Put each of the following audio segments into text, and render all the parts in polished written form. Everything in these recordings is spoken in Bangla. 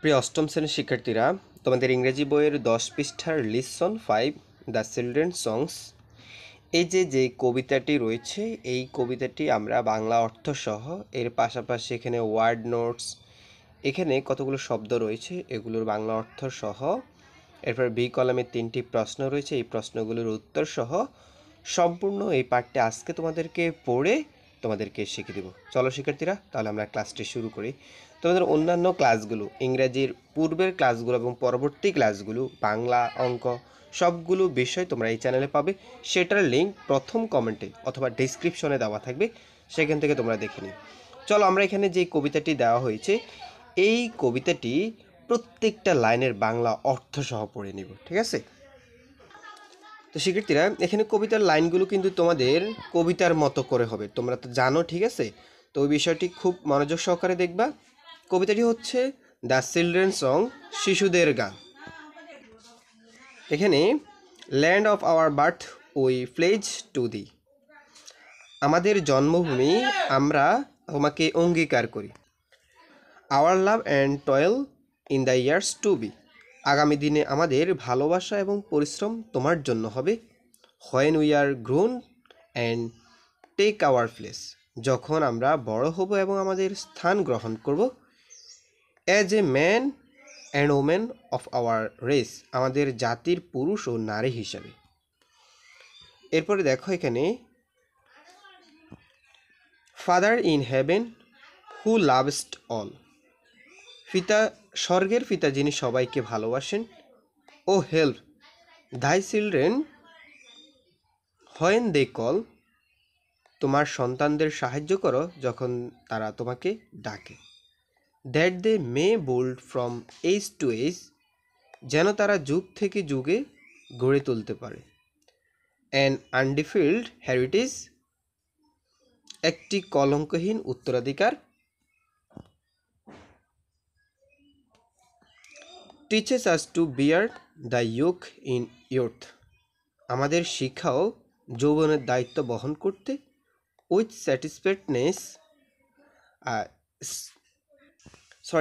প্রিয় অষ্টম শ্রেণীর শিক্ষার্থীরা, তোমাদের ইংরেজি বইয়ের 10 পৃষ্ঠার লিসন 5 দ্য চিলড্রেন সংস, এই যে কবিতাটি রয়েছে, এই কবিতাটি আমরা বাংলা অর্থ সহ এর পাশাপাশি এখানে ওয়ার্ড নোটস, এখানে কতগুলো শব্দ রয়েছে এগুলোর বাংলা অর্থ সহ, এরপর বি কলামে 3টি প্রশ্ন রয়েছে, এই প্রশ্নগুলোর উত্তর সহ সম্পূর্ণ এই পাঠটি আজকে তোমাদেরকে পড়ে তোমাদেরকে শিখিয়ে দেব। চলো শিক্ষার্থীরা, তাহলে আমরা ক্লাসটি শুরু করি। তোমাদের অন্যান্য ক্লাসগুলো, ইংরেজির পূর্বের ক্লাসগুলো এবং পরবর্তী ক্লাসগুলো, বাংলা, অঙ্ক, সবগুলো বিষয় তোমরা এই চ্যানেলে পাবে। সেটার লিঙ্ক প্রথম কমেন্টে অথবা ডেসক্রিপশনে দেওয়া থাকবে, সেখান থেকে তোমরা দেখে নিও। চলো আমরা এখানে যে কবিতাটি দেওয়া হয়েছে, এই কবিতাটি প্রত্যেকটা লাইনের বাংলা অর্থ সহ পড়ে নিব, ঠিক আছে? তো শিক্ষার্থীরা, এখানে কবিতার লাইনগুলো কিন্তু তোমাদের কবিতার মতো করে হবে, তোমরা তো জানো, ঠিক আছে? তো ওই বিষয়টি খুব মনোযোগ সহকারে দেখবা। কবিতাটি হচ্ছে দ্য চিলড্রেন সং, শিশুদের গান। এখানে land of our birth we pledge to thee, আমাদের জন্মভূমি আমরা তোমাকে অঙ্গীকার করি। Our love and toil in the years to be, আগামী দিনে আমাদের ভালোবাসা এবং পরিশ্রম তোমার জন্য হবে। When we are grown and take our place, যখন আমরা বড় হব এবং আমাদের স্থান গ্রহণ করব। As a man and women of our race, আমাদের জাতির পুরুষ ও নারী হিসাবে। এরপরে দেখো এখানে father in heaven who lovest all, পিতা, স্বর্গের পিতা যিনি সবাইকে ভালোবাসেন। O help thy children when they call, তোমার সন্তানদের সাহায্য করো যখন তারা তোমাকে ডাকে। That they may bold from age to age, যেন তারা যুগ থেকে যুগে গড়ে তুলতে পারে। অ্যান আনডিফিল্ড হেরিটেজ, একটি কলঙ্কহীন উত্তরাধিকার। Teaches us to bear the yoke in youth, আমাদের শিক্ষাও যৌবনের দায়িত্ব বহন করতে। উইথ স্যাটিসফ্যাক্টনেস,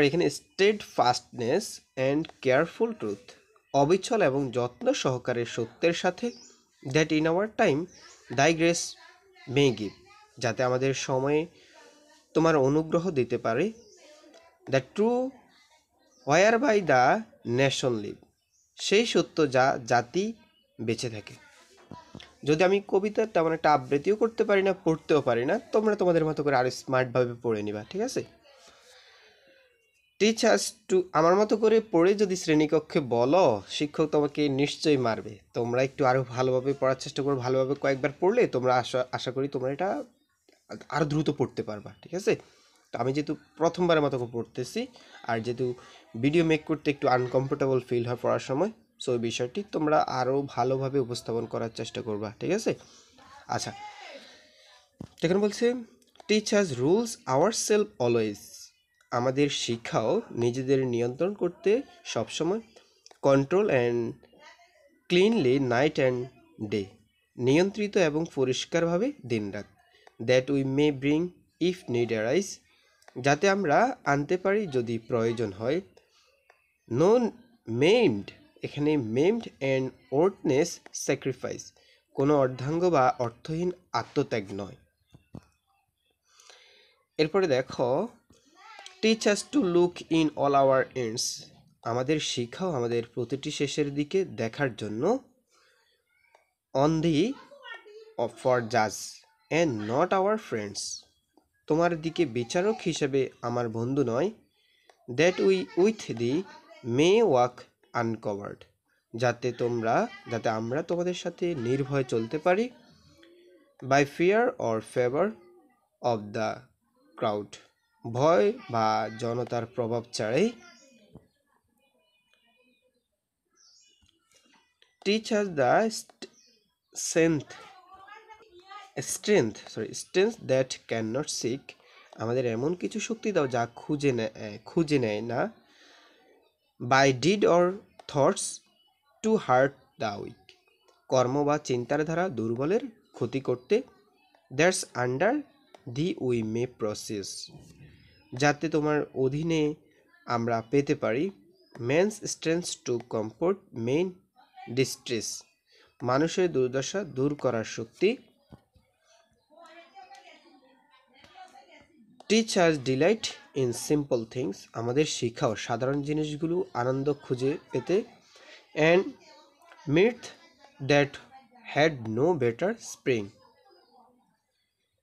এখানে steadfastness and careful truth, অবিচল এবং যত্ন সহকারে সত্যের সাথে। That in our time thy grace may give, যাতে আমাদের সময়ে তোমার অনুগ্রহ দিতে পারে। The true whereby the nation live, সেই সত্য যা জাতি বেঁচে থাকে। যদি আমি কবিতার তেমন একটা আবৃত্তিও করতে পারি না, পড়তেও পারি না, তোমরা তোমাদের মতো করে আরো স্মার্টভাবে পড়ে নিবা, ঠিক আছে? টিচার্স টু, আমার মতো করে পড়ে যদি শ্রেণীকক্ষে বলো, শিক্ষক তোমাকে নিশ্চয়ই মারবে। তোমরা একটু আরও ভালোভাবে পড়ার চেষ্টা করো, ভালোভাবে কয়েকবার পড়লে তোমরা আশা করি তোমরা এটা আরও দ্রুত পড়তে পারবা, ঠিক আছে? তো আমি যেহেতু প্রথমবারের মতো পড়তেছি, আর যেহেতু ভিডিও মেক করতে একটু আনকমফোর্টেবল ফিল হয় পড়ার সময়, সো ওই বিষয়টি তোমরা আরও ভালোভাবে উপস্থাপন করার চেষ্টা করবা, ঠিক আছে? আচ্ছা, এখানে বলছে teachers rules our self always, আমাদের শিক্ষাও নিজেদের নিয়ন্ত্রণ করতে সবসময়। Control and cleanly night and day, নিয়ন্ত্রিত এবং পরিষ্কারভাবে দিনরাত। That we may bring if need arise, যাতে আমরা আনতে পারি যদি প্রয়োজন হয়। নো মেমড, এখানে মেমড অ্যান্ড ওর্টনেস স্যাক্রিফাইস, কোনো অর্ধাঙ্গ বা অর্থহীন আত্মত্যাগ নয়। এরপরে দেখো teach us to look in all our ends, আমাদের শিখাও আমাদের প্রতিটি শেষের দিকে দেখার জন্য। অন দি ফর জাজ অ্যান্ড নট আওয়ার ফ্রেন্ডস, তোমার দিকে বিচারক হিসেবে আমার বন্ধু নয়। That we with thee may walk uncovered, যাতে আমরা তোমাদের সাথে নির্ভয়ে চলতে পারি। By fear or favour of the crowd, ভয় বা জনতার প্রভাব ছাড়াই। Teach us the strength that can not seek, আমাদের এমন কিছু শক্তি দাও যা খুঁজে নেয় না। By deed or thoughts to hurt the weak, কর্ম বা চিন্তার দ্বারা দুর্বলের ক্ষতি করতে। That's under thee we may possess, যাতে তোমার অধীনে আমরা পেতে পারি men's strength to comfort man's distress, মানুষের দুর্দশা দূর করার শক্তি। Teach us delight in simple things, আমাদের শিখাও সাধারণ জিনিসগুলো আনন্দ খুঁজে পেতে। And mirth that had no better spring,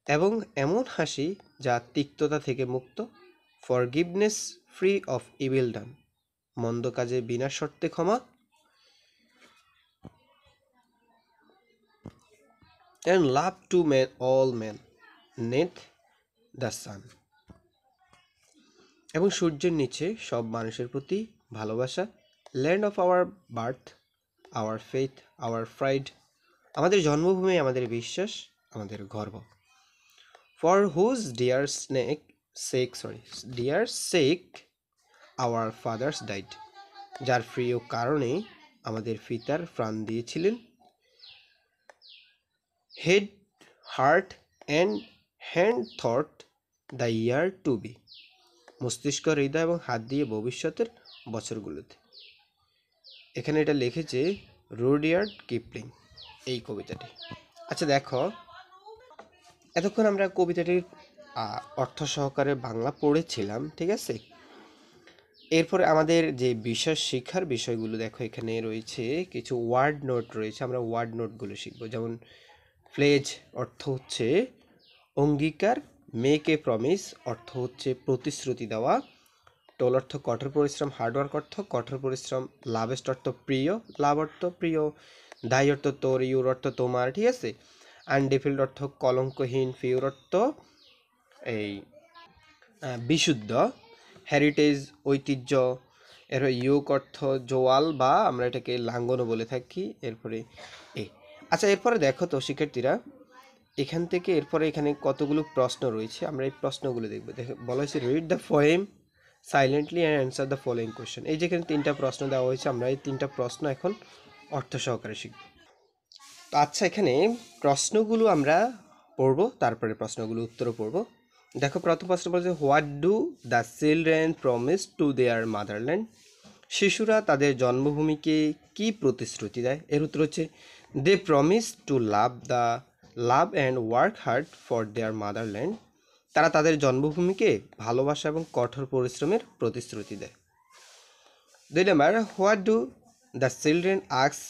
এবং এমন হাসি যা তিক্ততা থেকে মুক্ত। Forgiveness free of evil done, মন্দ কাজে বিনা শর্তে ক্ষমা। And love to man all man neath the sun, এবং সূর্যের নিচে সব মানুষের প্রতি ভালোবাসা। Land of our birth our faith our pride, আমাদের জন্মভূমি আমাদের বিশ্বাস আমাদের গর্ব। For whose dear sake our fathers died, যার প্রিয় কারণে আমাদের পিতার প্রাণ দিয়েছিলেন। Head heart and hand thought the year to be, মস্তিষ্ক হৃদয় এবং হাত দিয়ে ভবিষ্যতের বছরগুলোতে। এখানে এটা লিখেছে রুডিয়ার্ড কিপলিং এই কবিতাটি। আচ্ছা দেখো, এতক্ষণ আমরা কবিতাটির অর্থ সহকারে বাংলা পড়েছিলাম, ঠিক আছে। এরপরে আমাদের যে বিষয় শিক্ষার বিষয়গুলো দেখো, এখানে রয়েছে কিছু ওয়ার্ড নোট রয়েছে, আমরা ওয়ার্ড নোটগুলো শিখব। যেমন প্লেজ অর্থ হচ্ছে অঙ্গীকার, মেক এ প্রমিস অর্থ হচ্ছে প্রতিশ্রুতি দেওয়া, টোল অর্থ কঠোর পরিশ্রম, হার্ডওয়ার্ক অর্থ কঠোর পরিশ্রম, লাভেস্ট অর্থ প্রিয়, লাভ অর্থ প্রিয়, দায় অর্থ তোর, ইউর অর্থ তোমার, ঠিক আছে। আনডিফিল্ড অর্থ কলঙ্কহীন, পিওর অর্থ এই বিশুদ্ধ, হেরিটেজ ঐতিহ্য, এরপরে ইউক অর্থ জোয়াল বা আমরা এটাকে লাঙ্গনও বলে থাকি। এরপরে আচ্ছা এরপরে দেখো তো শিক্ষার্থীরা, এখান থেকে এরপরে এখানে কতগুলো প্রশ্ন রয়েছে, আমরা এই প্রশ্নগুলো দেখবো। দেখো বলা হয়েছে read the poem silently and answer the following question. এই যেখানে 3টা প্রশ্ন দেওয়া হয়েছে, আমরা এই 3টা প্রশ্ন এখন অর্থ সহকারে শিখব। তো আচ্ছা এখানে প্রশ্নগুলো আমরা পড়ব, তারপরে প্রশ্নগুলো উত্তরও পড়ব। দেখো প্রথম প্রশ্ন বলছে what do the children promise to their motherland, শিশুরা তাদের জন্মভূমিকে কি প্রতিশ্রুতি দেয়। এর উত্তর হচ্ছে they promise to love and work hard for their motherland, তারা তাদের জন্মভূমিকে ভালোবাসা এবং কঠোর পরিশ্রমের প্রতিশ্রুতি দেয়। 2 number, what do the children ask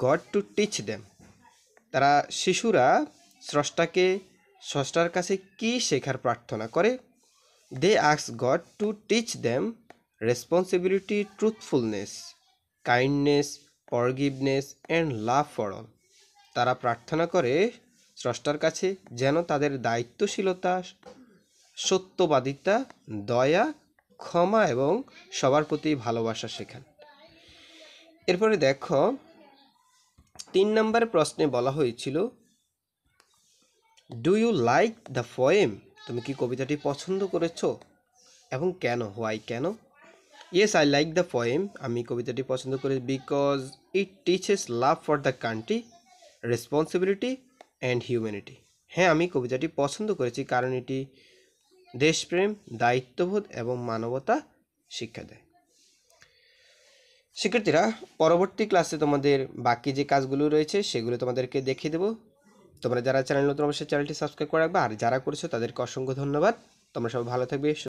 God to teach them, তারা শিশুরা স্রষ্টার কাছে কি শেখার প্রার্থনা করে। They ask God to teach them responsibility, truthfulness, kindness, forgiveness and love for all, তারা প্রার্থনা করে স্রষ্টার কাছে যেন তাদের দায়িত্বশীলতা, সত্যবাদিতা, দয়া, ক্ষমা এবং সবার প্রতি ভালোবাসা শেখান। এরপরে দেখো 3 নম্বর প্রশ্নে বলা হয়েছিল do you like the poem, তুমি কি কবিতাটি পছন্দ করেছো এবং কেন, হোয়াই কেন। Yes I like the poem, আমি কবিতাটি পছন্দ করি because it teaches love for the country, responsibility and humanity, হ্যাঁ আমি কবিতাটি পছন্দ করেছি কারণ এটি দেশপ্রেম, দায়িত্ববোধ এবং মানবতা শিক্ষা দেয়। শিক্ষার্থীরা পরবর্তী ক্লাসে তোমাদের বাকি যে কাজগুলো রয়েছে সেগুলো তোমাদেরকে দেখিয়ে দেবো। তোমরা যারা চ্যানেল নতুন অবশ্যই চ্যানেলটি সাবস্ক্রাইব করে রাখবে, আর যারা করেছো তাদেরকে অসংখ্য ধন্যবাদ। তোমরা সবাই ভালো থাকবে।